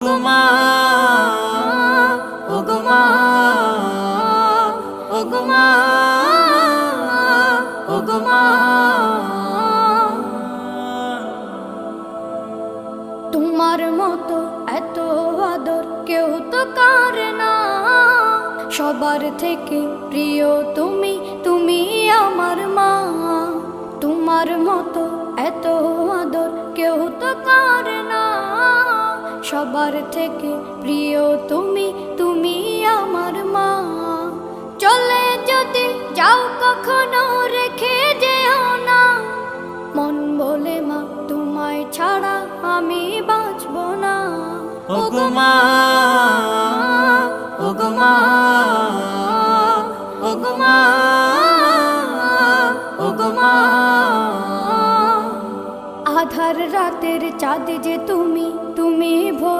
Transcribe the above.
ওগো মা, ওগো মা, ওগো মা। তোমার মতো এত আদর কেউ তো করে না, সবার থেকে প্রিয় তুমি, তুমি আমার মা। তোমার মতো এত আদর কেউ তো করে না, সবার থেকে প্রিয় তুমি, তুমি আমার মা। চলে যদি যাও কখনো রেখে যেও না, মন বলে মা তোমায় ছাড়া আমি বাঁচব না। ওগো মা, ওগো মা, ওগো মা, ওগো মা। আধার রাতের চাঁদ যে তুমি, তুমি ভোরে